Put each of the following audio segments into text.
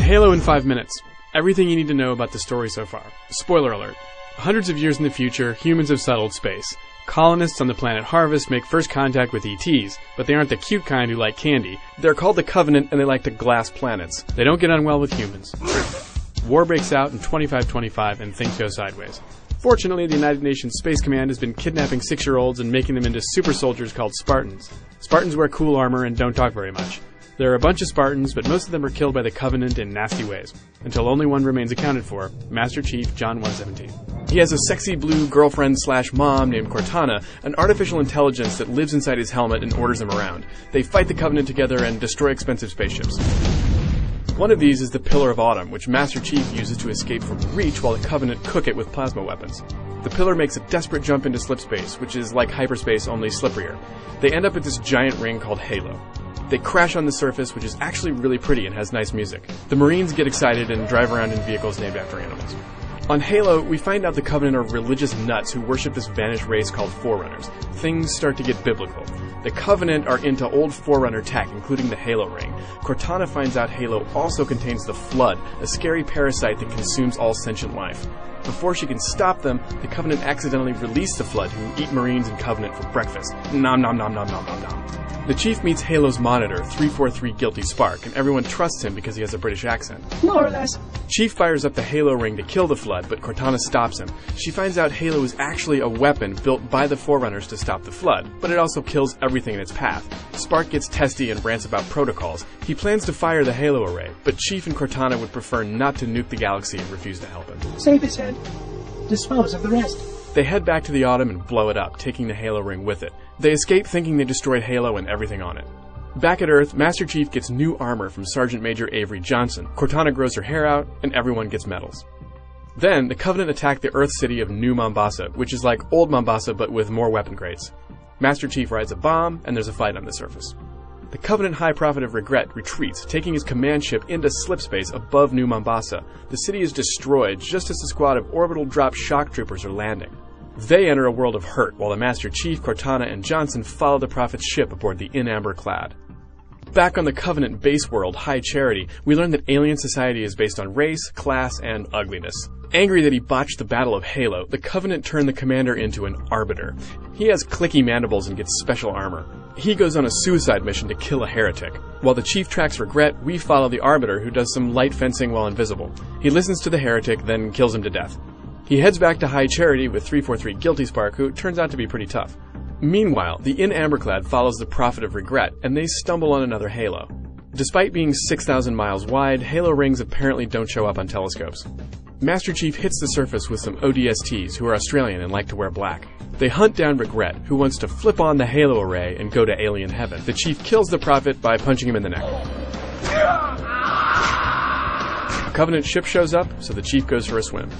Halo in 5 minutes. Everything you need to know about the story so far. Spoiler alert. Hundreds of years in the future, humans have settled space. Colonists on the planet Harvest make first contact with ETs, but they aren't the cute kind who like candy. They're called the Covenant, and they like to glass planets. They don't get on well with humans. War breaks out in 2525, and things go sideways. Fortunately, the United Nations Space Command has been kidnapping 6-year-olds and making them into super soldiers called Spartans. Spartans wear cool armor and don't talk very much. There are a bunch of Spartans, but most of them are killed by the Covenant in nasty ways, until only one remains accounted for, Master Chief John 117. He has a sexy blue girlfriend/mom named Cortana, an artificial intelligence that lives inside his helmet and orders him around. They fight the Covenant together and destroy expensive spaceships. One of these is the Pillar of Autumn, which Master Chief uses to escape from Reach while the Covenant cook it with plasma weapons. The Pillar makes a desperate jump into slipspace, which is like hyperspace, only slipperier. They end up at this giant ring called Halo. They crash on the surface, which is actually really pretty and has nice music. The Marines get excited and drive around in vehicles named after animals. On Halo, we find out the Covenant are religious nuts who worship this vanished race called Forerunners. Things start to get biblical. The Covenant are into old Forerunner tech, including the Halo ring. Cortana finds out Halo also contains the Flood, a scary parasite that consumes all sentient life. Before she can stop them, the Covenant accidentally release the Flood, who eat Marines and Covenant for breakfast. Nom nom nom nom nom nom nom. The Chief meets Halo's monitor, 343 Guilty Spark, and everyone trusts him because he has a British accent. More or less. Chief fires up the Halo ring to kill the Flood, but Cortana stops him. She finds out Halo is actually a weapon built by the Forerunners to stop the Flood, but it also kills everything in its path. Spark gets testy and rants about protocols. He plans to fire the Halo array, but Chief and Cortana would prefer not to nuke the galaxy and refuse to help him. Save his head. Dispose of the rest. They head back to the Autumn and blow it up, taking the Halo ring with it. They escape thinking they destroyed Halo and everything on it. Back at Earth, Master Chief gets new armor from Sergeant Major Avery Johnson. Cortana grows her hair out, and everyone gets medals. Then, the Covenant attack the Earth city of New Mombasa, which is like old Mombasa but with more weapon crates. Master Chief rides a bomb, and there's a fight on the surface. The Covenant High Prophet of Regret retreats, taking his command ship into slipspace above New Mombasa. The city is destroyed just as a squad of orbital drop shock troopers are landing. They enter a world of hurt, while the Master Chief, Cortana, and Johnson follow the Prophet's ship aboard the In Amber Clad. Back on the Covenant base world, High Charity, we learn that alien society is based on race, class, and ugliness. Angry that he botched the Battle of Halo, the Covenant turned the commander into an Arbiter. He has clicky mandibles and gets special armor. He goes on a suicide mission to kill a heretic. While the Chief tracks Regret, we follow the Arbiter, who does some light fencing while invisible. He listens to the heretic, then kills him to death. He heads back to High Charity with 343 Guilty Spark, who turns out to be pretty tough. Meanwhile, the In Amberclad follows the Prophet of Regret, and they stumble on another Halo. Despite being 6,000 miles wide, Halo rings apparently don't show up on telescopes. Master Chief hits the surface with some ODSTs, who are Australian and like to wear black. They hunt down Regret, who wants to flip on the Halo array and go to alien heaven. The Chief kills the Prophet by punching him in the neck. A Covenant ship shows up, so the Chief goes for a swim.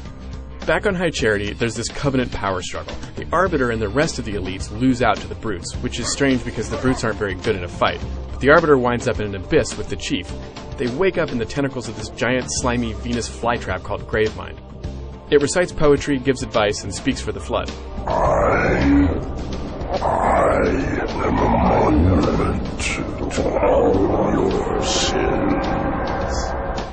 Back on High Charity, there's this Covenant power struggle. The Arbiter and the rest of the elites lose out to the Brutes, which is strange because the Brutes aren't very good in a fight. But the Arbiter winds up in an abyss with the Chief. They wake up in the tentacles of this giant, slimy Venus flytrap called Gravemind. It recites poetry, gives advice, and speaks for the Flood. I am a monument to all your sins.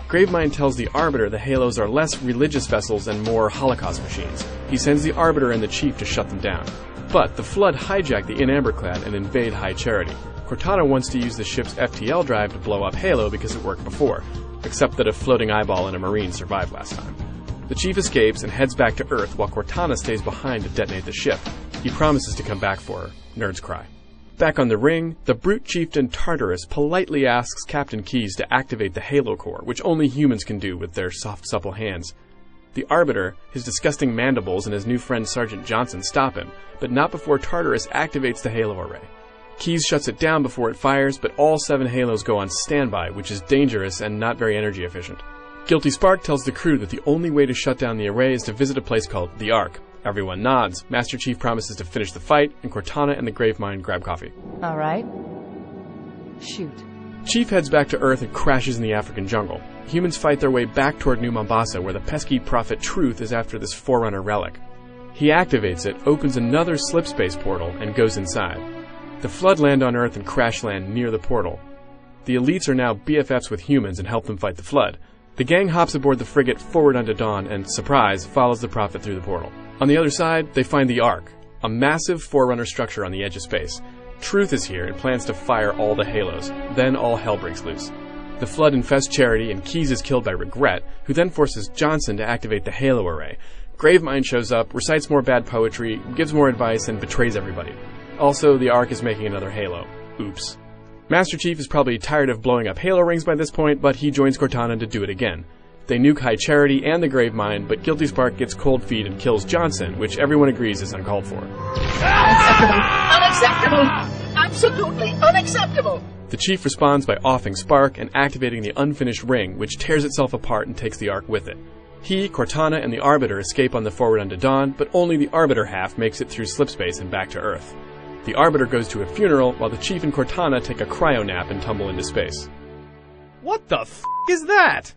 Gravemind tells the Arbiter the Halos are less religious vessels and more Holocaust machines. He sends the Arbiter and the Chief to shut them down. But the Flood hijack the In Amberclad and invade High Charity. Cortana wants to use the ship's FTL drive to blow up Halo because it worked before, except that a floating eyeball and a Marine survived last time. The Chief escapes and heads back to Earth while Cortana stays behind to detonate the ship. He promises to come back for her. Nerds cry. Back on the ring, the Brute Chieftain Tartarus politely asks Captain Keyes to activate the Halo Core, which only humans can do with their soft, supple hands. The Arbiter, his disgusting mandibles, and his new friend Sergeant Johnson stop him, but not before Tartarus activates the Halo array. Keyes shuts it down before it fires, but all 7 Halos go on standby, which is dangerous and not very energy efficient. Guilty Spark tells the crew that the only way to shut down the array is to visit a place called the Ark. Everyone nods. Master Chief promises to finish the fight, and Cortana and the Gravemind grab coffee. All right. Shoot. Chief heads back to Earth and crashes in the African jungle. Humans fight their way back toward New Mombasa, where the pesky Prophet Truth is after this Forerunner relic. He activates it, opens another slipspace portal, and goes inside. The Flood land on Earth and crash land near the portal. The elites are now BFFs with humans and help them fight the Flood. The gang hops aboard the frigate Forward Unto Dawn and, surprise, follows the Prophet through the portal. On the other side, they find the Ark, a massive Forerunner structure on the edge of space. Truth is here and plans to fire all the Halos. Then all hell breaks loose. The Flood infests Charity and Keyes is killed by Regret, who then forces Johnson to activate the Halo Array. Gravemind shows up, recites more bad poetry, gives more advice, and betrays everybody. Also, the Ark is making another Halo. Oops. Master Chief is probably tired of blowing up Halo rings by this point, but he joins Cortana to do it again. They nuke High Charity and the Gravemind, but Guilty Spark gets cold feet and kills Johnson, which everyone agrees is uncalled for. Unacceptable! Absolutely unacceptable! The Chief responds by offing Spark and activating the unfinished ring, which tears itself apart and takes the Ark with it. He, Cortana, and the Arbiter escape on the Forward Unto Dawn, but only the Arbiter half makes it through slipspace and back to Earth. The Arbiter goes to a funeral, while the Chief and Cortana take a cryo nap and tumble into space. What the f*** is that?